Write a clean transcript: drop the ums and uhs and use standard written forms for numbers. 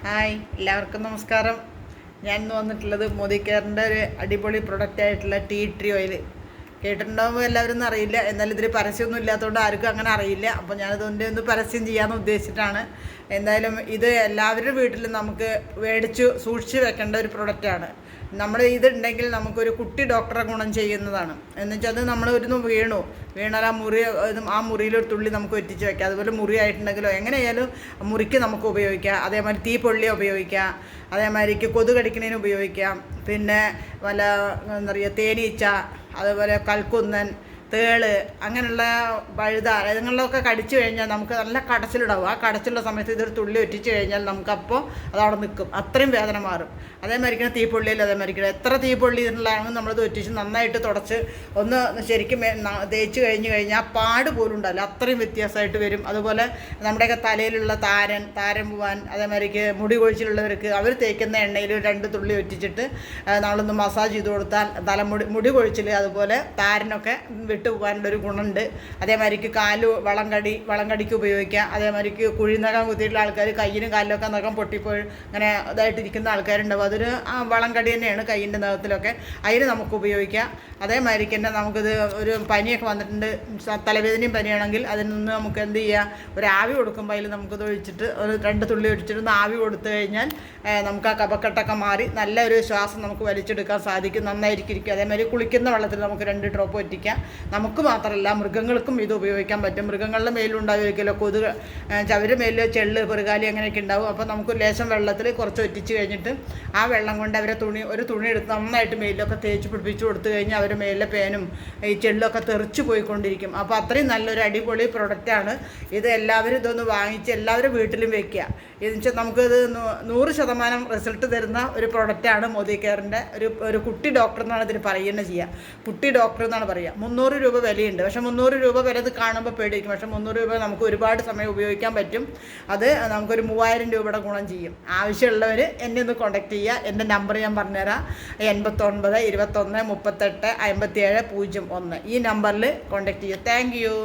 Hi, എല്ലാവർക്കും നമസ്കാരം. ഞാൻ ഇന്ന് വന്നിട്ടുള്ളത് മോദി കെയറിൻ്റെ ഒരു അടിപൊളി പ്രൊഡക്റ്റായിട്ടുള്ള ടീ ട്രീ ഓയിൽ. കേട്ടിട്ടുണ്ടാകുമ്പോൾ എല്ലാവരും ഒന്നും അറിയില്ല, എന്നാലും ഇതിൽ പരസ്യമൊന്നും ഇല്ലാത്തതുകൊണ്ട് ആർക്കും അങ്ങനെ അറിയില്ല. അപ്പോൾ ഞാനിതുകൊണ്ട് ഒന്ന് പരസ്യം ചെയ്യാമെന്ന് ഉദ്ദേശിച്ചിട്ടാണ്. എന്തായാലും ഇത് എല്ലാവരുടെ വീട്ടിലും നമുക്ക് മേടിച്ച് സൂക്ഷിച്ച് വെക്കേണ്ട ഒരു പ്രൊഡക്റ്റാണ്. നമ്മൾ ഇതുണ്ടെങ്കിൽ നമുക്കൊരു കുട്ടി ഡോക്ടറെ ഗുണം ചെയ്യുന്നതാണ്. എന്നുവെച്ചാൽ അത് നമ്മൾ ഒരു വീണാൽ ആ മുറിയിലൊരു തുള്ളി നമുക്ക് വെറ്റിച്ച് വയ്ക്കാം. അതുപോലെ മുറിയായിട്ടുണ്ടെങ്കിലോ എങ്ങനെയായാലും മുറിക്ക് നമുക്ക് ഉപയോഗിക്കാം. അതേമാതിരി തീപ്പൊള്ളി ഉപയോഗിക്കാം. അതേമാതിരിക്ക് കൊതു കടിക്കുന്നതിന് ഉപയോഗിക്കാം. പിന്നെ വല്ല എന്താ പറയുക, തേനീച്ച, അതുപോലെ കൽക്കുന്നൻ, തേള്, അങ്ങനെയുള്ള വഴുത ഇതുങ്ങളിലൊക്കെ കടിച്ചു കഴിഞ്ഞാൽ നമുക്ക് നല്ല കടച്ചിലുണ്ടാവും. ആ കടച്ചിലുള്ള സമയത്ത് ഇതൊരു തുള്ളി ഒറ്റിച്ച് കഴിഞ്ഞാൽ നമുക്കപ്പോൾ അതവിടെ നിൽക്കും, അത്രയും വേദന മാറും. അതേമാതിരിക്കണം തീപ്പൊള്ളിയിൽ അതേമാതിരിക്കണം എത്ര തീപ്പൊള്ളി ഇതിനുള്ളതാണെങ്കിൽ നമ്മളത് ഒറ്റിച്ച് നന്നായിട്ട് തുടച്ച് ഒന്ന് ശരിക്കും തേച്ച് കഴിഞ്ഞാൽ പാട് പോലും ഉണ്ടാവില്ല, അത്രയും വ്യത്യാസമായിട്ട് വരും. അതുപോലെ നമ്മുടെയൊക്കെ തലയിലുള്ള താരൻ പോവാൻ, അതേമാതിരിക്ക് മുടി കൊഴിച്ചിലുള്ളവർക്ക് അവർ തേക്കുന്ന എണ്ണയിൽ 2 തുള്ളി ഒറ്റിച്ചിട്ട് നമ്മളൊന്ന് മസാജ് ചെയ്ത് കൊടുത്താൽ മുടി കൊഴിച്ചിൽ അതുപോലെ താരനൊക്കെ പോകാനുള്ളൊരു ഗുണമുണ്ട്. അതേമാതിരിക്ക് വളംകടിക്ക് ഉപയോഗിക്കാം. അതേമാതിരിക്ക് കുഴിനകം കുത്തിയിട്ടുള്ള ആൾക്കാർ കയ്യിനും കാലിലൊക്കെ നഖം പൊട്ടിപ്പോയി അങ്ങനെ ഇതായിട്ടിരിക്കുന്ന ആൾക്കാരുണ്ടാവും. അതൊരു വളംകടി തന്നെയാണ് കയ്യിൻ്റെ നഖത്തിലൊക്കെ, അതിന് നമുക്ക് ഉപയോഗിക്കാം. അതേമാതിരിക്ക് തന്നെ നമുക്കിത് ഒരു പനിയൊക്കെ വന്നിട്ടുണ്ട്, തലവേദനയും പനിയാണെങ്കിൽ അതിൽ നിന്ന് നമുക്ക് എന്ത് ചെയ്യാം, ഒരു ആവി കൊടുക്കുമ്പോൾ അതിൽ നമുക്കിത് ഒഴിച്ചിട്ട് ഒരു 2 തുള്ളി ഒഴിച്ചിട്ട് ഒന്ന് ആവി കൊടുത്തു കഴിഞ്ഞാൽ നമുക്ക് ആ കഫക്കെട്ടൊക്കെ മാറി നല്ലൊരു ശ്വാസം നമുക്ക് വലിച്ചെടുക്കാൻ സാധിക്കും, നന്നായിരിക്കും. അതേമാതിരി കുളിക്കുന്ന വെള്ളത്തിൽ നമുക്ക് 2 ഡ്രോപ്പ് ഒറ്റിക്കാം. നമുക്ക് മാത്രമല്ല മൃഗങ്ങൾക്കും ഇത് ഉപയോഗിക്കാൻ പറ്റും. മൃഗങ്ങളുടെ മേലുണ്ടാവുമല്ലോ കൊതുക്, അവരുടെ മേലിൽ ചെള്ള്, പെറുകാലി അങ്ങനെയൊക്കെ ഉണ്ടാവും. അപ്പോൾ നമുക്ക് ലേശം വെള്ളത്തിൽ കുറച്ച് ഒറ്റിച്ച് കഴിഞ്ഞിട്ട് ആ വെള്ളം കൊണ്ട് ഒരു തുണി എടുത്ത് നന്നായിട്ട് മേലിലൊക്കെ തേച്ച് പിടിപ്പിച്ച് കൊടുത്തു കഴിഞ്ഞാൽ അവരുടെ മേലിലെ പേനും ഈ ചെള്ളൊക്കെ തെറിച്ച് പോയിക്കൊണ്ടിരിക്കും. അപ്പോൾ അത്രയും നല്ലൊരു അടിപൊളി പ്രൊഡക്റ്റാണ് ഇത്. എല്ലാവരും ഇതൊന്ന് വാങ്ങിച്ച് എല്ലാവരും വീട്ടിലും വെക്കുക. എന്ന് വെച്ചാൽ നമുക്കിത് 100% റിസൾട്ട് തരുന്ന ഒരു പ്രൊഡക്റ്റാണ് മോദി കെയറിൻ്റെ ഒരു കുട്ടി ഡോക്ടർ എന്നാണ് ഇതിന് പറയുന്നത് ചെയ്യുക. കുട്ടി ഡോക്ടർ എന്നാണ് പറയുക. 300 രൂപ വിലയുണ്ട്. പക്ഷേ 300 രൂപ വില ഇത് കാണുമ്പോൾ പേടിക്കും. പക്ഷേ 300 രൂപ നമുക്ക് ഒരുപാട് സമയം ഉപയോഗിക്കാൻ പറ്റും. അത് നമുക്കൊരു 3000 രൂപയുടെ ഗുണം ചെയ്യും. ആവശ്യമുള്ളവർ എന്നെ ഒന്ന് കോൺടാക്ട് ചെയ്യുക. എൻ്റെ നമ്പർ ഞാൻ പറഞ്ഞുതരാം. 89 21 38 57 01. ഈ നമ്പറിൽ കോൺടാക്ട് ചെയ്യുക. Thank you.